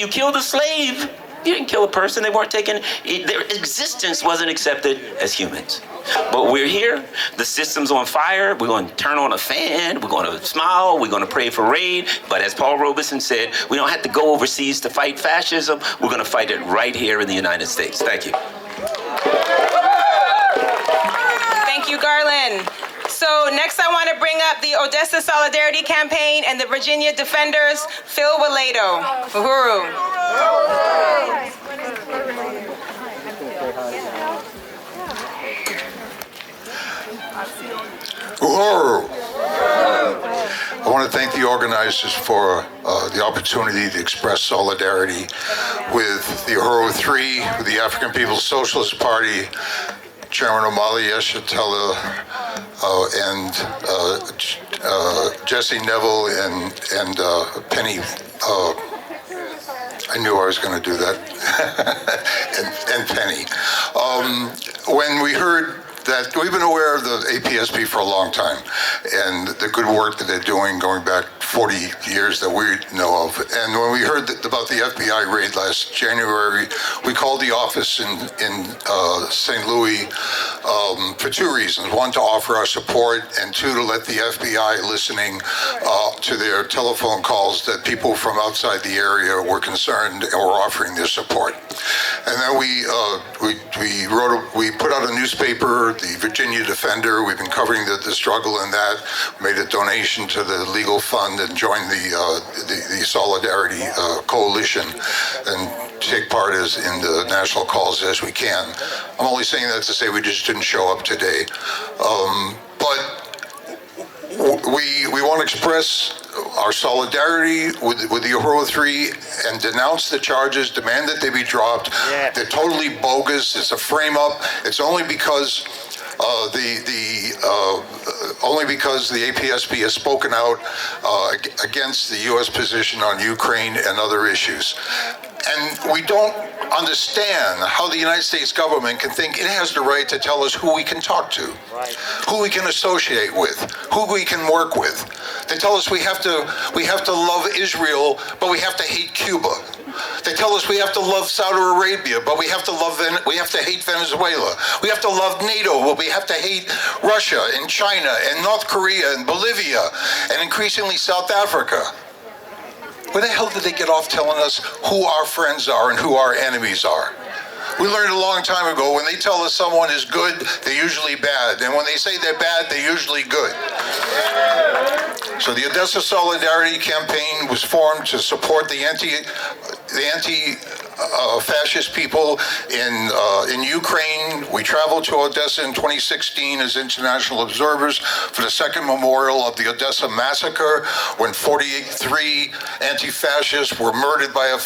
killed a slave, you didn't kill a person. They weren't taken. Their existence wasn't accepted as humans. But we're here. The system's on fire. We're going to turn on a fan. We're going to smile. We're going to pray for rain. But as Paul Robeson said, we don't have to go overseas to fight fascism. We're going to fight it right here in the United States. Thank you. Thank you, Garland. So next I want to bring up the Odessa Solidarity Campaign and the Virginia Defenders, Phil Waledo. Uhuru. Uhuru. I want to thank the organizers for the opportunity to express solidarity with the Uhuru 3, with the African People's Socialist Party, Chairman Omali Yeshitela, and Jesse Neville and Penny. I knew I was going to do that. and Penny. When we heard that, we've been aware of the APSP for a long time, and the good work that they're doing going back 40 years that we know of. And when we heard about the FBI raid last January, we called the office in St. Louis for two reasons. One, to offer our support, and two, to let the FBI listening to their telephone calls that people from outside the area were concerned and were offering their support. And then we put out a newspaper, the Virginia Defender. We've been covering the struggle in that. Made a donation to the legal fund and joined the Solidarity Coalition and take part in the national calls as we can. I'm only saying that to say we just didn't show up today. But we want to express our solidarity with the Uhuru 3 and denounce the charges, demand that they be dropped. Yeah. They're totally bogus. It's a frame-up. It's only because the APSP has spoken out against the U.S. position on Ukraine and other issues. And we don't understand how the United States government can think it has the right to tell us who we can talk to, who we can associate with, who we can work with. They tell us we have to love Israel, but we have to hate Cuba. They tell us we have to love Saudi Arabia, but we have to hate Venezuela. We have to love NATO, but we have to hate Russia and China and North Korea and Bolivia and increasingly South Africa. Where the hell did they get off telling us who our friends are and who our enemies are? We learned a long time ago, when they tell us someone is good, they're usually bad. And when they say they're bad, they're usually good. So the Odessa Solidarity Campaign was formed to support the anti-fascist people in Ukraine. We traveled to Odessa in 2016 as international observers for the second memorial of the Odessa massacre, when 43 anti-fascists were murdered by a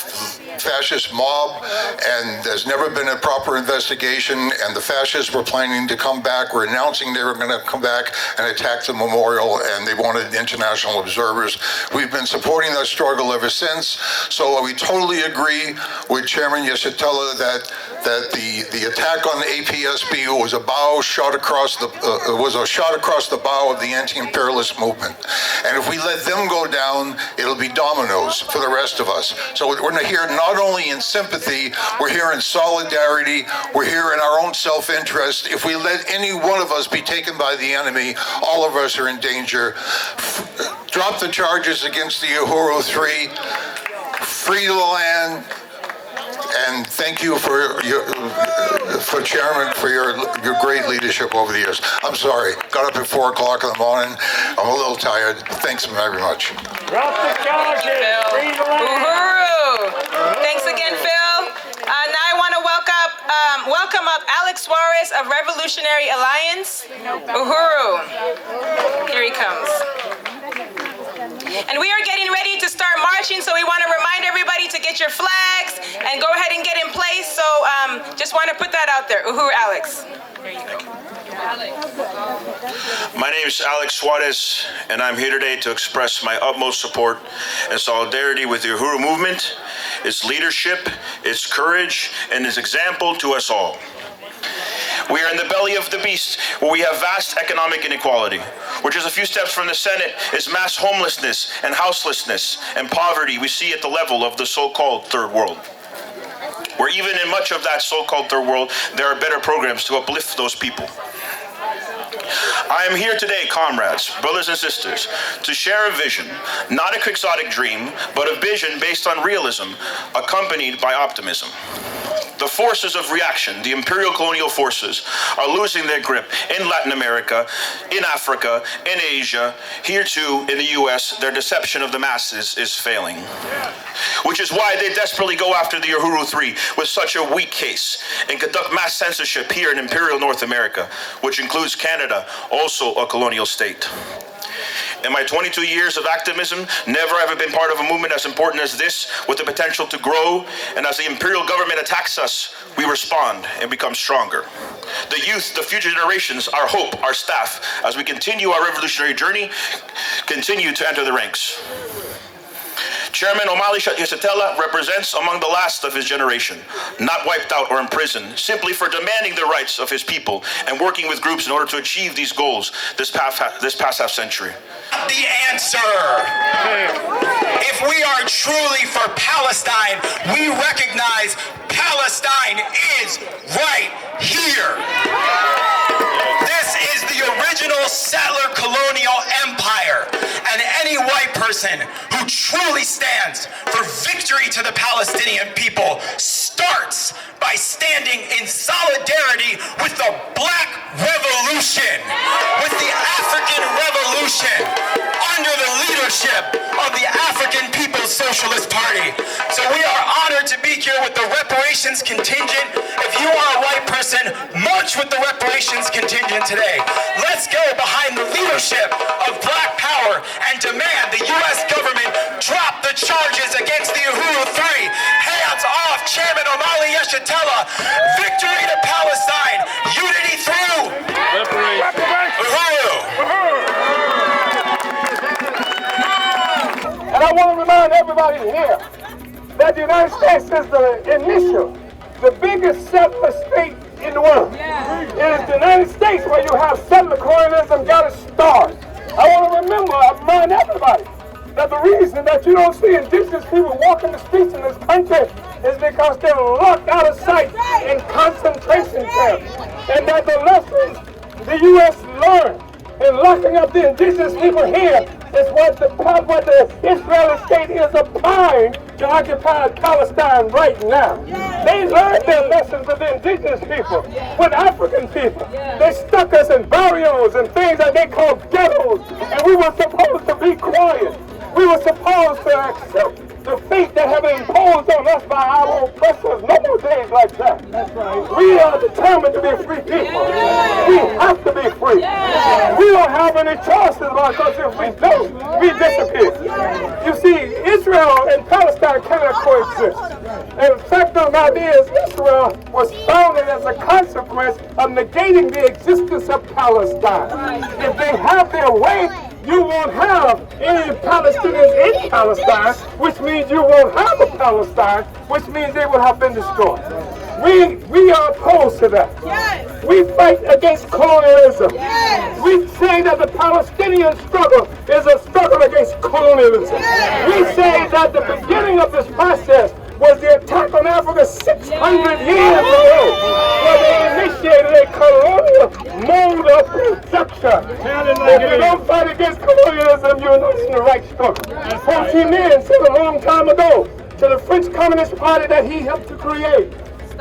fascist mob, and there's never been a proper investigation, and the fascists were planning to come back, were announcing they were going to come back and attack the memorial, and they wanted international observers. We've been supporting that struggle ever since. So we totally agree with Chairman Yeshitela that the attack on the APSP was a shot across the bow of the anti-imperialist movement. And if we let them go down, it'll be dominoes for the rest of us. So we're going to hear not only in sympathy, we're here in solidarity, we're here in our own self-interest. If we let any one of us be taken by the enemy, all of us are in danger. Drop the charges against the Uhuru 3, free the land, and thank you for Chairman, for your great leadership over the years. I'm sorry, got up at 4 o'clock in the morning. I'm a little tired. Thanks very much. Drop the charges. Uhuru. Thanks again, Phil. Now I want to welcome up Alex Suarez of Revolutionary Alliance. Uhuru. Here he comes. And we are getting ready to start marching, so we want to remind everybody to get your flags and go ahead and get in place. So just want to put that out there. Uhuru, Alex. Here you go. My name is Alex Suarez, and I'm here today to express my utmost support and solidarity with the Uhuru movement, its leadership, its courage, and its example to us all. We are in the belly of the beast, where we have vast economic inequality, where just a few steps from the Senate is mass homelessness and houselessness and poverty we see at the level of the so-called third world. Where even in much of that so-called third world, there are better programs to uplift those people. I am here today, comrades, brothers and sisters, to share a vision, not a quixotic dream, but a vision based on realism, accompanied by optimism. The forces of reaction, the imperial colonial forces, are losing their grip in Latin America, in Africa, in Asia. Here too, in the US, their deception of the masses is failing. Which is why they desperately go after the Uhuru 3 with such a weak case and conduct mass censorship here in imperial North America, which includes Canada, also a colonial state. In my 22 years of activism, never have I been part of a movement as important as this, with the potential to grow, and as the imperial government attacks us, we respond and become stronger. The youth, the future generations, our hope, our staff, as we continue our revolutionary journey, continue to enter the ranks. Chairman Omali Yeshitela represents among the last of his generation, not wiped out or imprisoned, simply for demanding the rights of his people and working with groups in order to achieve these goals this past half century. The answer. If we are truly for Palestine, we recognize Palestine is right here. This is the original settler colonial empire, and any white person who truly stands for victory to the Palestinian people starts by standing in solidarity with the Black Revolution, with the African Revolution, under the leadership of the African People's Socialist Party. So we are honored to be here with the reparations contingent. If you are a white person, march with the reparations contingent today. Let's go behind the leadership of Black Power and demand the U.S. government drop the charges against the Uhuru 3. Hands off Chairman Omali Yeshitela. Victory to Palestine. Unity through. Uhuru. And I want to remind everybody here that the United States is the biggest settler state in the world. It is the United States where you have settler colonialism got its start. I want to remind everybody that the reason that you don't see indigenous people walking the streets in this country is because they're locked out of sight in concentration camps. And that the lessons the U.S. learned in locking up the indigenous people here is what the Israeli state is applying to occupy Palestine right now. They learned their lessons of the indigenous people with African people. They stuck us in barrios and things that they call ghettos, and we were supposed to be quiet. We were supposed to accept the fate that have been imposed on us by our oppressors. No more days like that. We are determined to be free people. We have to be free. We don't have any choices because if we don't, we disappear. You see, Israel and Palestine cannot coexist. And the fact of the matter is, Israel was founded as a consequence of negating the existence of Palestine. If they have their way, you won't have any Palestinians in Palestine, which means you won't have a Palestine, which means they will have been destroyed. We are opposed to that. Yes. We fight against colonialism. Yes. We say that the Palestinian struggle is a struggle against colonialism. Yes. We say that the beginning of this process was the attack on Africa 600 years ago, where they initiated a colonial mode of production. If you don't fight against colonialism, you're not in the right struggle. Ho Chi Minh said a long time ago to the French Communist Party that he helped to create,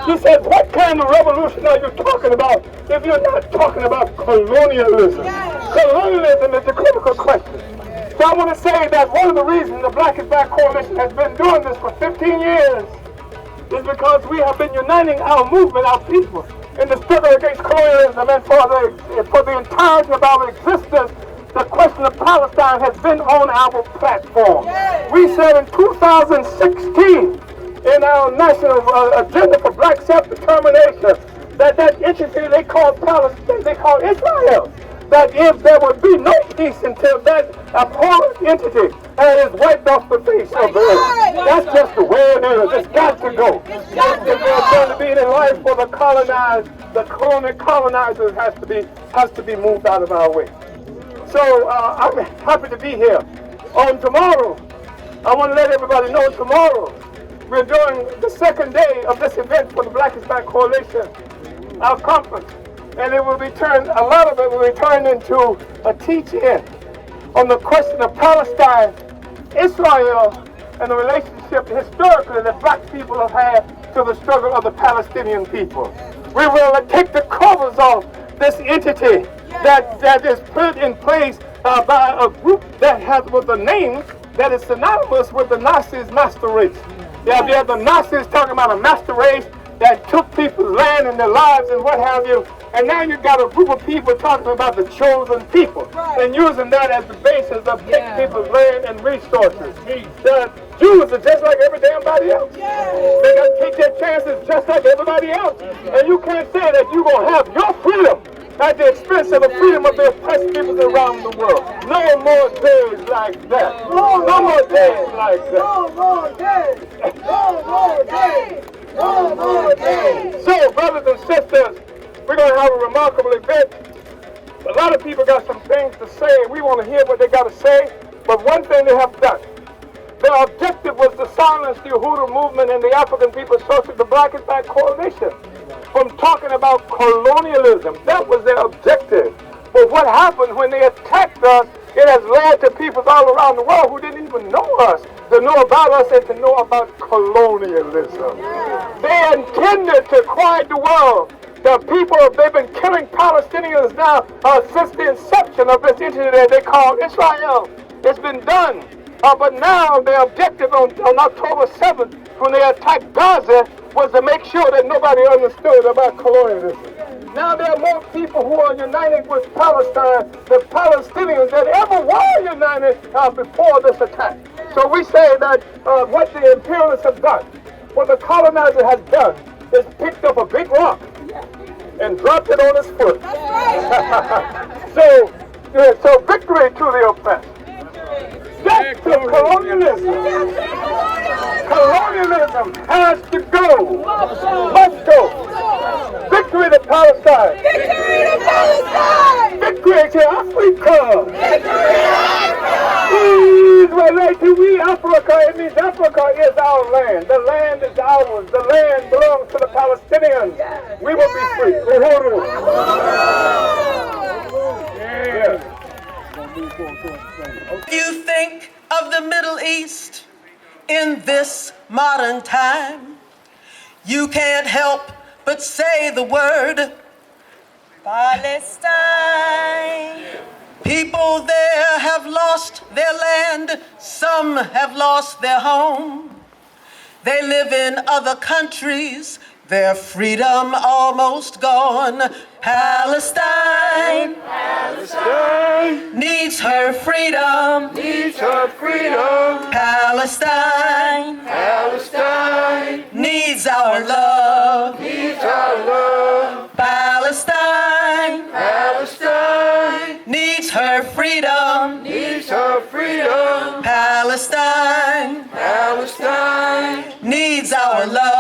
he said, what kind of revolution are you talking about if you're not talking about colonialism? Colonialism is the critical question. So I want to say that one of the reasons the Black is Back Coalition has been doing this for 15 years is because we have been uniting our movement, our people, in the struggle against colonialism, and for the entirety of our existence, the question of Palestine has been on our platform. We said in 2016, in our national agenda for black self-determination, that entity they call Palestine, they call Israel, that if there would be no peace until that abhorrent entity is wiped off the face of the earth. That's just the way it is. It's got to go. If there's going to be any life for the colonized, the colonizers has to be moved out of our way. So I'm happy to be here. On tomorrow, I want to let everybody know tomorrow, we're doing the second day of this event for the Black is Back Coalition, our conference. And it will be turned, a lot of it will be turned into a teach-in on the question of Palestine, Israel, and the relationship historically that black people have had to the struggle of the Palestinian people. We will take the covers off this entity that is put in place by a group that has with a name that is synonymous with the Nazis' master race. You have the Nazis talking about a master race that took people's land and their lives and what have you. And now you've got a group of people talking about the chosen people and using that as the basis of taking people's land and resources. The Jews are just like every damn body else. They got to take their chances just like everybody else. And you can't say that you're going to have your freedom at the expense of the freedom of the oppressed peoples around the world. No more days like that. No more days like that. No more days. No more days. No more days. So, brothers and sisters, we're going to have a remarkable event. A lot of people got some things to say. We want to hear what they got to say. But one thing they have done, their objective was to silence the Uhuru movement and the African People's Social, the Black is Back Coalition, from talking about colonialism. That was their objective. But what happened when they attacked us, it has led to people all around the world who didn't even know us, to know about us and to know about colonialism. They intended to quiet the world. The people, they've been killing Palestinians now since the inception of this entity that they call Israel. It's been done. But now their objective on October 7th, when they attacked Gaza, was to make sure that nobody understood about colonialism. Now there are more people who are united with Palestine, the Palestinians, that ever were united before this attack. So we say that what the imperialists have done, what the colonizer has done, is picked up a big rock and dropped it on his foot. So victory to the oppressed. Death to colonialism. Colonialism has to go. Must go. Victory to Palestine. Victory to Palestine. Victory to Africa. Victory to Africa. Please relate to we Africa. It means Africa is our land. The land is ours. The land belongs to the Palestinians. We will be free. Uhuru. You think of the Middle East in this modern time, you can't help but say the word Palestine. People there have lost their land, some have lost their home. They live in other countries, their freedom almost gone. Palestine, Palestine needs her freedom, needs her freedom. Palestine, Palestine needs our love, needs our love. Palestine, Palestine needs her freedom, needs her freedom. Palestine, Palestine needs our love.